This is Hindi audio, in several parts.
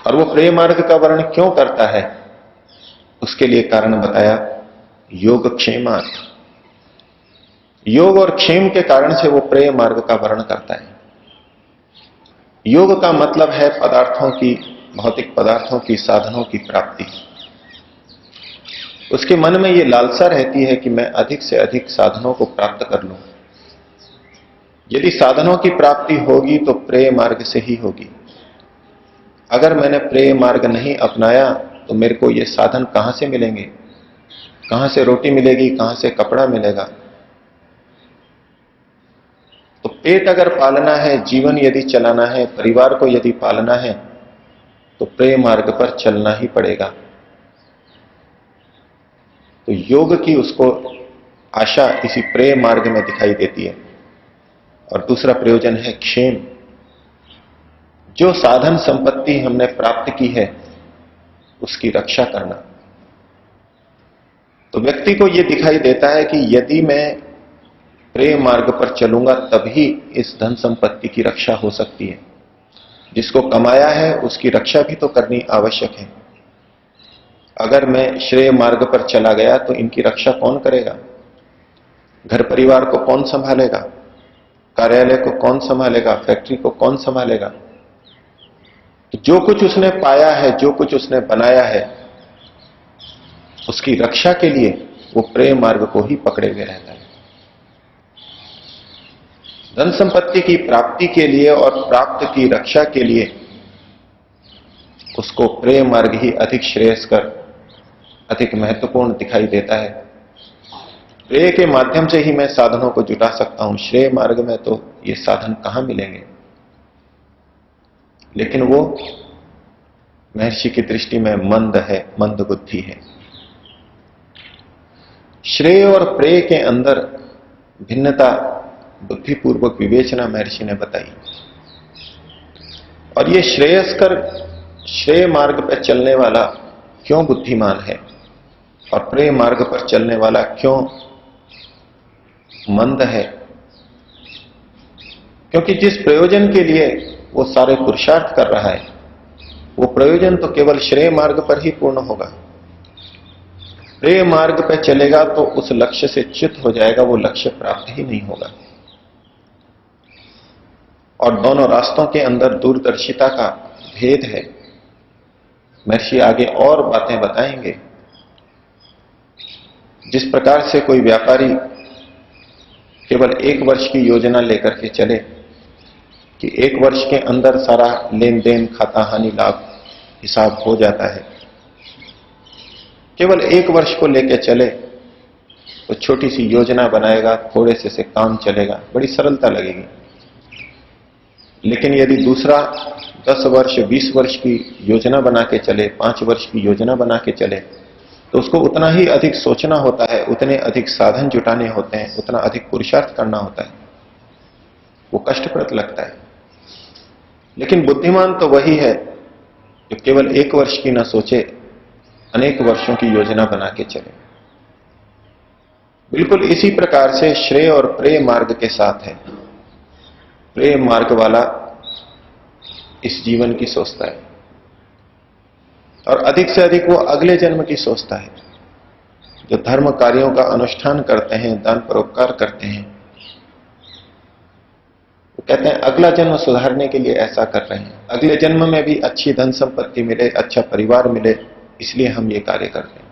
और वो प्रेय मार्ग का वर्ण क्यों करता है, उसके लिए कारण बताया, योग क्षेमार्थ। योग और क्षेम के कारण से वो प्रेय मार्ग का वर्ण करता है। योग का मतलब है पदार्थों की, भौतिक पदार्थों की, साधनों की प्राप्ति। उसके मन में ये लालसा रहती है कि मैं अधिक से अधिक साधनों को प्राप्त कर लूं। यदि साधनों की प्राप्ति होगी तो प्रेय मार्ग से ही होगी। अगर मैंने प्रेय मार्ग नहीं अपनाया तो मेरे को ये साधन कहां से मिलेंगे, कहां से रोटी मिलेगी, कहां से कपड़ा मिलेगा। तो पेट अगर पालना है, जीवन यदि चलाना है, परिवार को यदि पालना है, तो प्रेय मार्ग पर चलना ही पड़ेगा। तो योग की उसको आशा इसी प्रेय मार्ग में दिखाई देती है। और दूसरा प्रयोजन है क्षेम। जो साधन संपत्ति हमने प्राप्त की है उसकी रक्षा करना। तो व्यक्ति को यह दिखाई देता है कि यदि मैं प्रेम मार्ग पर चलूंगा तभी इस धन संपत्ति की रक्षा हो सकती है। जिसको कमाया है उसकी रक्षा भी तो करनी आवश्यक है। अगर मैं श्रेय मार्ग पर चला गया तो इनकी रक्षा कौन करेगा? घर परिवार को कौन संभालेगा? कार्यालय को कौन संभालेगा? फैक्ट्री को कौन संभालेगा? जो कुछ उसने पाया है, जो कुछ उसने बनाया है, उसकी रक्षा के लिए वो प्रेम मार्ग को ही पकड़े हुए रहता है। धन संपत्ति की प्राप्ति के लिए और प्राप्त की रक्षा के लिए उसको प्रेम मार्ग ही अधिक श्रेयस्कर, अधिक महत्वपूर्ण दिखाई देता है। प्रेय के माध्यम से ही मैं साधनों को जुटा सकता हूं, श्रेय मार्ग में तो ये साधन कहां मिलेंगे। लेकिन वो महर्षि की दृष्टि में मंद है, मंद बुद्धि है। श्रेय और प्रेय के अंदर भिन्नता बुद्धिपूर्वक विवेचना महर्षि ने बताई। और ये श्रेयस्कर श्रेय मार्ग पर चलने वाला क्यों बुद्धिमान है और प्रेय मार्ग पर चलने वाला क्यों मंद है? क्योंकि जिस प्रयोजन के लिए वो सारे पुरुषार्थ कर रहा है वो प्रयोजन तो केवल श्रेय मार्ग पर ही पूर्ण होगा। प्रेय मार्ग पर चलेगा तो उस लक्ष्य से च्युत हो जाएगा, वो लक्ष्य प्राप्त ही नहीं होगा। और दोनों रास्तों के अंदर दूरदर्शिता का भेद है। महर्षि आगे और बातें बताएंगे। जिस प्रकार से कोई व्यापारी केवल 1 वर्ष की योजना लेकर के चले कि 1 वर्ष के अंदर सारा लेन देन, खाता, हानि, लाभ हिसाब हो जाता है, केवल 1 वर्ष को लेकर चले तो छोटी सी योजना बनाएगा, थोड़े से काम चलेगा, बड़ी सरलता लगेगी। लेकिन यदि दूसरा 10 वर्ष, 20 वर्ष की योजना बना के चले, 5 वर्ष की योजना बना के चले, तो उसको उतना ही अधिक सोचना होता है, उतने अधिक साधन जुटाने होते हैं, उतना अधिक पुरुषार्थ करना होता है। वो कष्टप्रद लगता है। लेकिन बुद्धिमान तो वही है जो केवल 1 वर्ष की ना सोचे, अनेक वर्षों की योजना बना के चले। बिल्कुल इसी प्रकार से श्रेय और प्रेय मार्ग के साथ है। प्रेय मार्ग वाला इस जीवन की सोचता है और अधिक से अधिक वो अगले जन्म की सोचता है। जो धर्म कार्यों का अनुष्ठान करते हैं, दान परोपकार करते हैं, वो कहते हैं अगला जन्म सुधारने के लिए ऐसा कर रहे हैं, अगले जन्म में भी अच्छी धन संपत्ति मिले, अच्छा परिवार मिले, इसलिए हम ये कार्य करते हैं।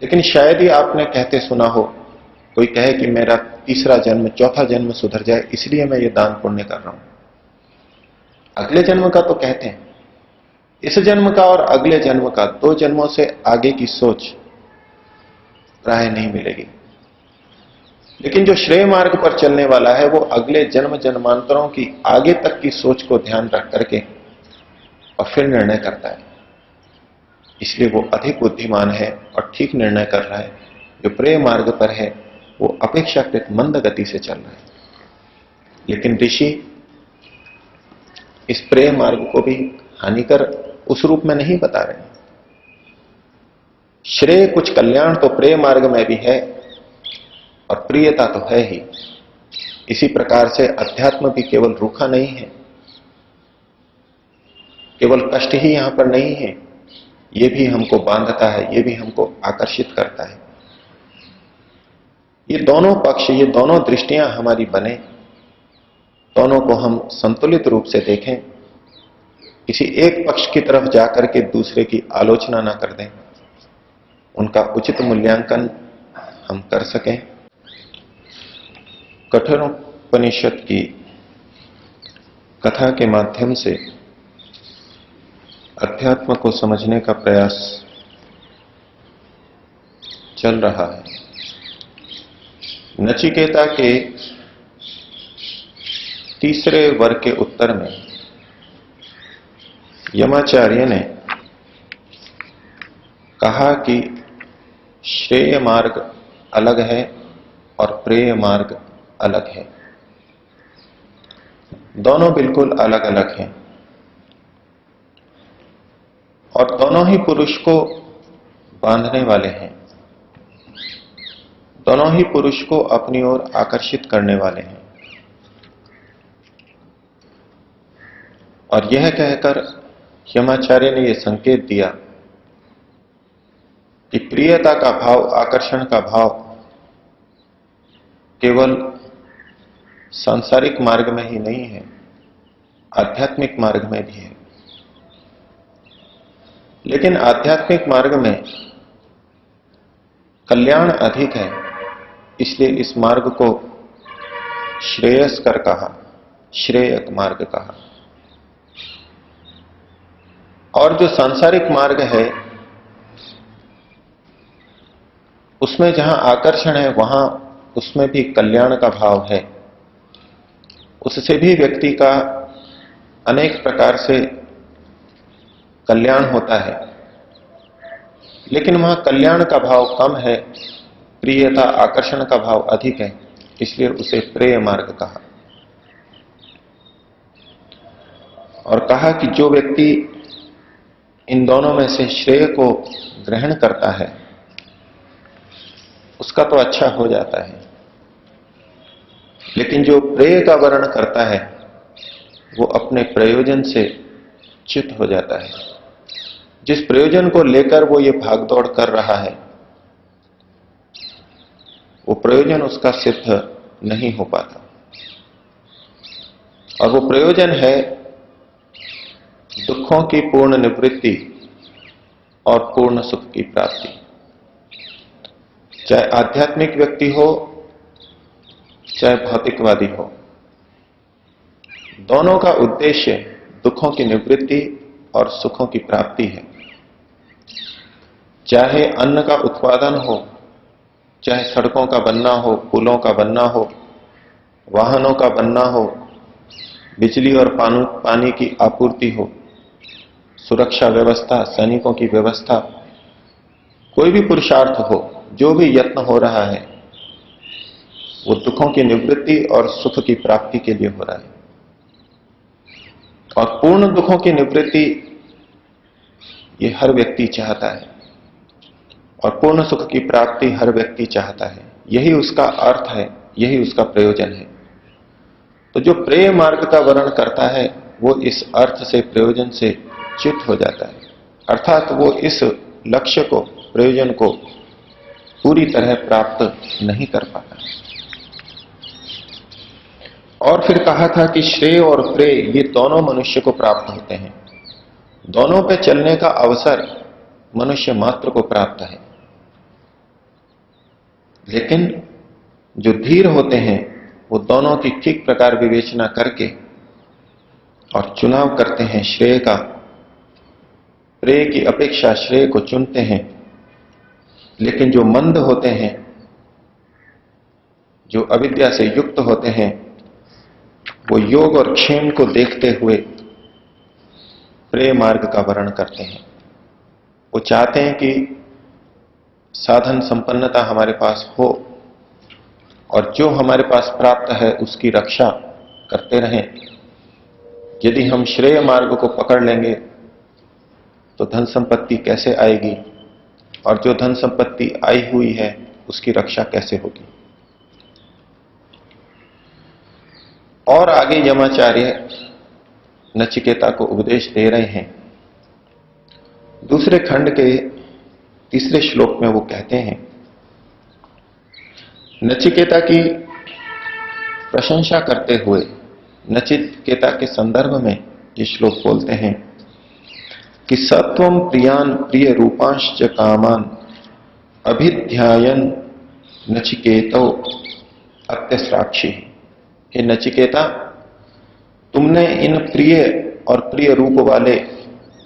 लेकिन शायद ही आपने कहते सुना हो कोई कहे कि मेरा 3रा जन्म, 4था जन्म सुधर जाए, इसलिए मैं ये दान पुण्य कर रहा हूं। अगले जन्म का तो कहते हैं, इस जन्म का और अगले जन्म का, 2 जन्मों से आगे की सोच प्राय नहीं मिलेगी। लेकिन जो श्रेय मार्ग पर चलने वाला है वो अगले जन्म जन्मांतरों की आगे तक की सोच को ध्यान रख करके और फिर निर्णय करता है। इसलिए वो अधिक बुद्धिमान है और ठीक निर्णय कर रहा है। जो प्रेय मार्ग पर है वो अपेक्षाकृत मंद गति से चल रहा है। लेकिन ऋषि इस प्रेय मार्ग को भी हानिकर उस रूप में नहीं बता रहे। श्रेय कुछ कल्याण तो प्रेय मार्ग में भी है और प्रियता तो है ही। इसी प्रकार से अध्यात्म भी केवल रूखा नहीं है। केवल कष्ट ही यहां पर नहीं है, ये भी हमको बांधता है, ये भी हमको आकर्षित करता है। ये दोनों पक्ष, ये दोनों दृष्टियां हमारी बने, दोनों को हम संतुलित रूप से देखें, किसी एक पक्ष की तरफ जाकर के दूसरे की आलोचना ना कर दें, उनका उचित मूल्यांकन हम कर सकें। कठोपनिषद की कथा के माध्यम से अध्यात्म को समझने का प्रयास चल रहा है। नचिकेता के तीसरे वर्ग के उत्तर में यमाचार्य ने कहा कि श्रेय मार्ग अलग है और प्रेय मार्ग अलग है। दोनों बिल्कुल अलग अलग हैं और दोनों ही पुरुष को बांधने वाले हैं, दोनों ही पुरुष को अपनी ओर आकर्षित करने वाले हैं। और यह कहकर यमाचार्य ने यह संकेत दिया कि प्रियता का भाव, आकर्षण का भाव केवल सांसारिक मार्ग में ही नहीं है, आध्यात्मिक मार्ग में भी है। लेकिन आध्यात्मिक मार्ग में कल्याण अधिक है, इसलिए इस मार्ग को श्रेयस्कर कहा, श्रेयक मार्ग कहा। और जो सांसारिक मार्ग है उसमें जहां आकर्षण है वहां उसमें भी कल्याण का भाव है, उससे भी व्यक्ति का अनेक प्रकार से कल्याण होता है, लेकिन वहां कल्याण का भाव कम है, प्रियता, आकर्षण का भाव अधिक है, इसलिए उसे प्रेय मार्ग कहा। और कहा कि जो व्यक्ति इन दोनों में से श्रेय को ग्रहण करता है उसका तो अच्छा हो जाता है, लेकिन जो प्रेय का वर्ण करता है वो अपने प्रयोजन से च्युत हो जाता है। जिस प्रयोजन को लेकर वो ये भागदौड़ कर रहा है वो प्रयोजन उसका सिद्ध नहीं हो पाता, और वो प्रयोजन है दुखों की पूर्ण निवृत्ति और पूर्ण सुख की प्राप्ति। चाहे आध्यात्मिक व्यक्ति हो चाहे भौतिकवादी हो, दोनों का उद्देश्य दुखों की निवृत्ति और सुखों की प्राप्ति है। चाहे अन्न का उत्पादन हो, चाहे सड़कों का बनना हो, पुलों का बनना हो, वाहनों का बनना हो, बिजली और पानी की आपूर्ति हो, सुरक्षा व्यवस्था, सैनिकों की व्यवस्था, कोई भी पुरुषार्थ हो, जो भी यत्न हो रहा है वो दुखों की निवृत्ति और सुख की प्राप्ति के लिए हो रहा है। और पूर्ण दुखों की निवृत्ति ये हर व्यक्ति चाहता है और पूर्ण सुख की प्राप्ति हर व्यक्ति चाहता है। यही उसका अर्थ है, यही उसका प्रयोजन है। तो जो प्रेय मार्ग का वर्णन करता है वो इस अर्थ से, प्रयोजन से च्युत हो जाता है, अर्थात वो इस लक्ष्य को, प्रयोजन को पूरी तरह प्राप्त नहीं कर पाता। और फिर कहा था कि श्रेय और प्रेय ये दोनों मनुष्य को प्राप्त होते हैं, दोनों पे चलने का अवसर मनुष्य मात्र को प्राप्त है। लेकिन जो धीर होते हैं वो दोनों की ठीक प्रकार विवेचना करके और चुनाव करते हैं श्रेय का, प्रेय की अपेक्षा श्रेय को चुनते हैं। लेकिन जो मंद होते हैं, जो अविद्या से युक्त होते हैं, वो योग और क्षेम को देखते हुए प्रेय मार्ग का वर्ण करते हैं। वो चाहते हैं कि साधन संपन्नता हमारे पास हो और जो हमारे पास प्राप्त है उसकी रक्षा करते रहें। यदि हम श्रेय मार्ग को पकड़ लेंगे तो धन संपत्ति कैसे आएगी, और जो धन संपत्ति आई हुई है उसकी रक्षा कैसे होगी। और आगे यमाचार्य नचिकेता को उपदेश दे रहे हैं। दूसरे खंड के तीसरे श्लोक में वो कहते हैं, नचिकेता की प्रशंसा करते हुए नचिकेता के संदर्भ में ये श्लोक बोलते हैं कि सत्वम प्रियान प्रिय रूपांश्च कामान अभिध्यायन नचिकेतो अत्यस्राक्षी। हे नचिकेता, तुमने इन प्रिय और प्रिय रूप वाले,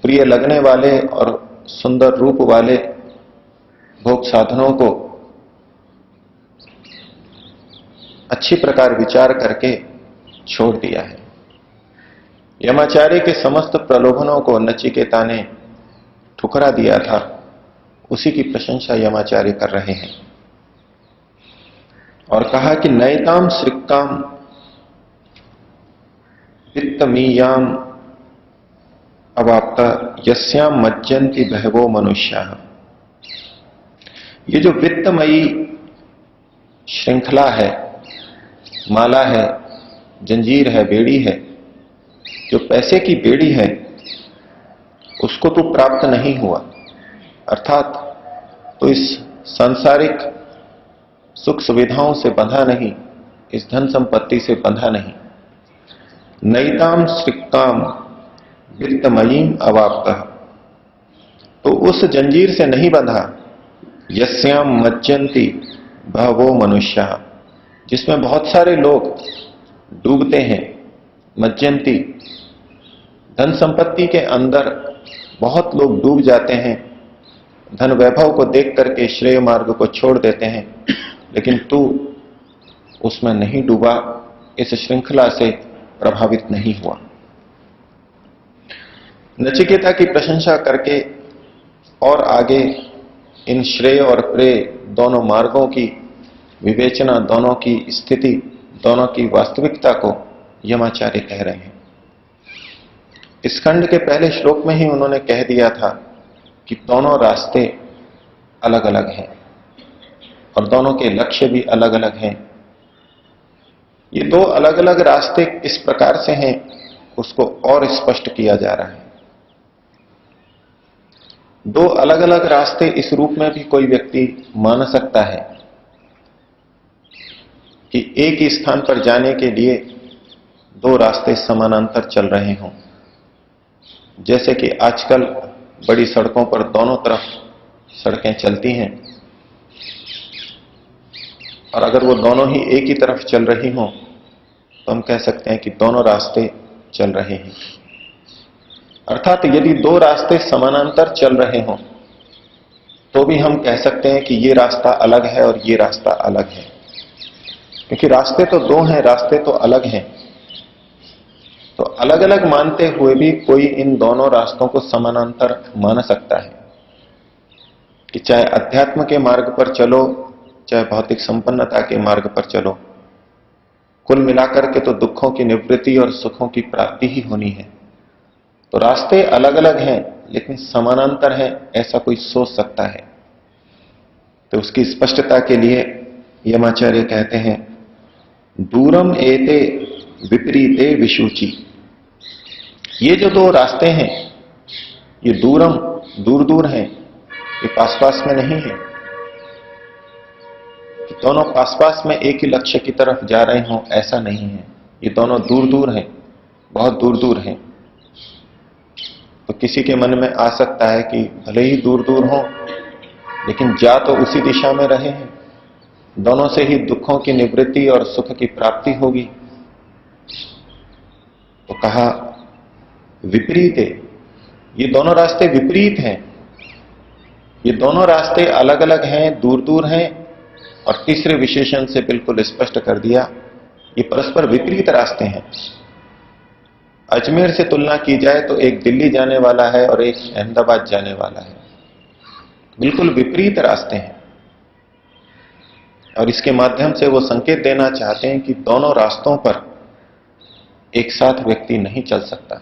प्रिय लगने वाले और सुंदर रूप वाले भोग साधनों को अच्छी प्रकार विचार करके छोड़ दिया है। यमाचार्य के समस्त प्रलोभनों को नचिकेता ने ठुकरा दिया था, उसी की प्रशंसा यमाचार्य कर रहे हैं और कहा कि नयताम श्रिक्काम वित्तमीयाम अवाप्ता यस्याम मज्जन्ति बहवो मनुष्याः। ये जो वित्तमयी श्रृंखला है, माला है, जंजीर है, बेड़ी है, जो पैसे की बेड़ी है, उसको तो प्राप्त नहीं हुआ, अर्थात तो इस सांसारिक सुख सुविधाओं से बंधा नहीं, इस धन संपत्ति से बंधा नहीं। नैताम श्रिक्काम वित्तमयीम अवाप्तः, तो उस जंजीर से नहीं बंधा। यस्याम मज्जन्ति बहवो मनुष्याः, जिसमें बहुत सारे लोग डूबते हैं। मज्जन्ति, धन संपत्ति के अंदर बहुत लोग डूब जाते हैं, धन वैभव को देख करके श्रेय मार्ग को छोड़ देते हैं, लेकिन तू उसमें नहीं डूबा, इस श्रृंखला से प्रभावित नहीं हुआ। नचिकेता की प्रशंसा करके और आगे इन श्रेय और प्रेय दोनों मार्गों की विवेचना, दोनों की स्थिति, दोनों की वास्तविकता को यमाचार्य कह रहे हैं। इस खंड के पहले श्लोक में ही उन्होंने कह दिया था कि दोनों रास्ते अलग अलग हैं और दोनों के लक्ष्य भी अलग अलग हैं। ये दो अलग अलग रास्ते किस प्रकार से हैं, उसको और स्पष्ट किया जा रहा है। दो अलग अलग रास्ते इस रूप में भी कोई व्यक्ति मान सकता है कि एक ही स्थान पर जाने के लिए दो रास्ते समानांतर चल रहे हों। जैसे कि आजकल बड़ी सड़कों पर दोनों तरफ सड़कें चलती हैं, और अगर वो दोनों ही एक ही तरफ चल रही हों तो हम कह सकते हैं कि दोनों रास्ते चल रहे हैं। अर्थात यदि दो रास्ते समानांतर चल रहे हों तो भी हम कह सकते हैं कि ये रास्ता अलग है और ये रास्ता अलग है, क्योंकि रास्ते तो दो हैं, रास्ते तो अलग हैं। तो अलग अलग मानते हुए भी कोई इन दोनों रास्तों को समानांतर मान सकता है कि चाहे अध्यात्म के मार्ग पर चलो, चाहे भौतिक संपन्नता के मार्ग पर चलो, कुल मिलाकर के तो दुखों की निवृत्ति और सुखों की प्राप्ति ही होनी है। तो रास्ते अलग अलग हैं लेकिन समानांतर हैं, ऐसा कोई सोच सकता है। तो उसकी स्पष्टता के लिए यमाचार्य कहते हैं, दूरम एते विपरीते विशुचि। ये जो दो रास्ते हैं ये दूरम, दूर दूर हैं, ये पास पास में नहीं है। दोनों पास पास में एक ही लक्ष्य की तरफ जा रहे हों, ऐसा नहीं है। ये दोनों दूर दूर हैं, बहुत दूर दूर हैं। तो किसी के मन में आ सकता है कि भले ही दूर दूर हों लेकिन जा तो उसी दिशा में रहे हैं, दोनों से ही दुखों की निवृत्ति और सुख की प्राप्ति होगी। तो कहा विपरीत है, ये दोनों रास्ते विपरीत हैं, ये दोनों रास्ते अलग अलग हैं, दूर दूर हैं, और तीसरे विशेषण से बिल्कुल स्पष्ट कर दिया ये परस्पर विपरीत रास्ते हैं। अजमेर से तुलना की जाए तो एक दिल्ली जाने वाला है और एक अहमदाबाद जाने वाला है, बिल्कुल विपरीत रास्ते हैं। और इसके माध्यम से वो संकेत देना चाहते हैं कि दोनों रास्तों पर एक साथ व्यक्ति नहीं चल सकता,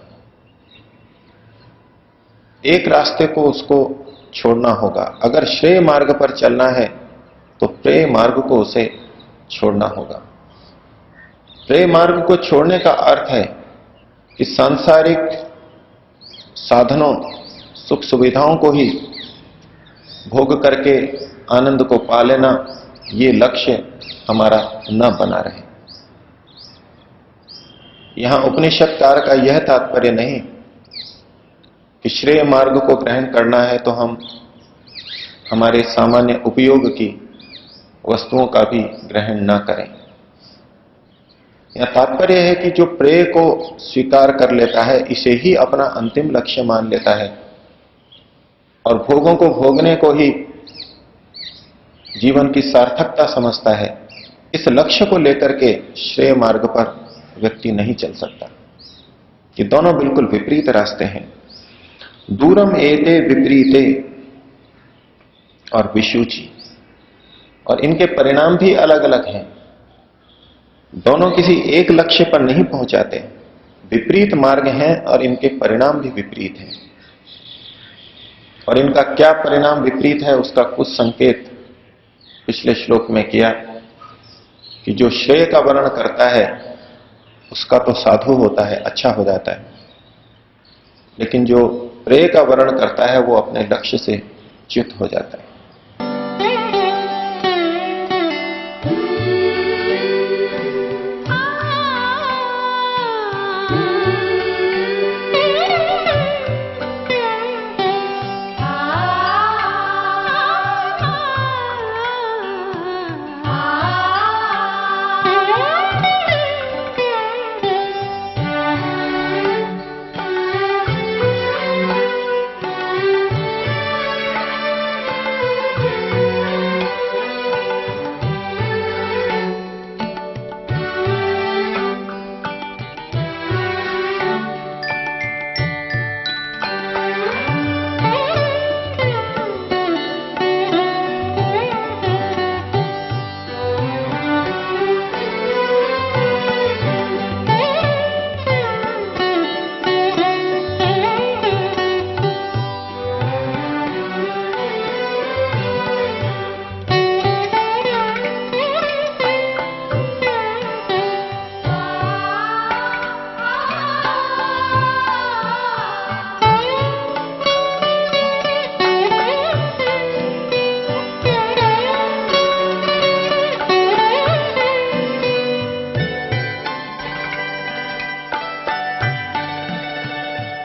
एक रास्ते को उसको छोड़ना होगा। अगर श्रेय मार्ग पर चलना है तो प्रेय मार्ग को उसे छोड़ना होगा। प्रेय मार्ग को छोड़ने का अर्थ है कि सांसारिक साधनों, सुख सुविधाओं को ही भोग करके आनंद को पा लेना, ये लक्ष्य हमारा न बना रहे। यहां उपनिषदकार का यह तात्पर्य नहीं कि श्रेय मार्ग को ग्रहण करना है तो हम हमारे सामान्य उपयोग की वस्तुओं का भी ग्रहण न करें। यह तात्पर्य है कि जो प्रेय को स्वीकार कर लेता है, इसे ही अपना अंतिम लक्ष्य मान लेता है और भोगों को भोगने को ही जीवन की सार्थकता समझता है, इस लक्ष्य को लेकर के श्रेय मार्ग पर व्यक्ति नहीं चल सकता। ये दोनों बिल्कुल विपरीत रास्ते हैं। दूरम एते विपरीते और विशुचि, और इनके परिणाम भी अलग अलग हैं। दोनों किसी एक लक्ष्य पर नहीं पहुंचाते, विपरीत मार्ग हैं और इनके परिणाम भी विपरीत हैं। और इनका क्या परिणाम विपरीत है, उसका कुछ संकेत पिछले श्लोक में किया कि जो श्रेय का वर्णन करता है उसका तो साधु होता है, अच्छा हो जाता है, लेकिन जो प्रेय का वर्णन करता है वो अपने लक्ष्य से च्युत हो जाता है। Ah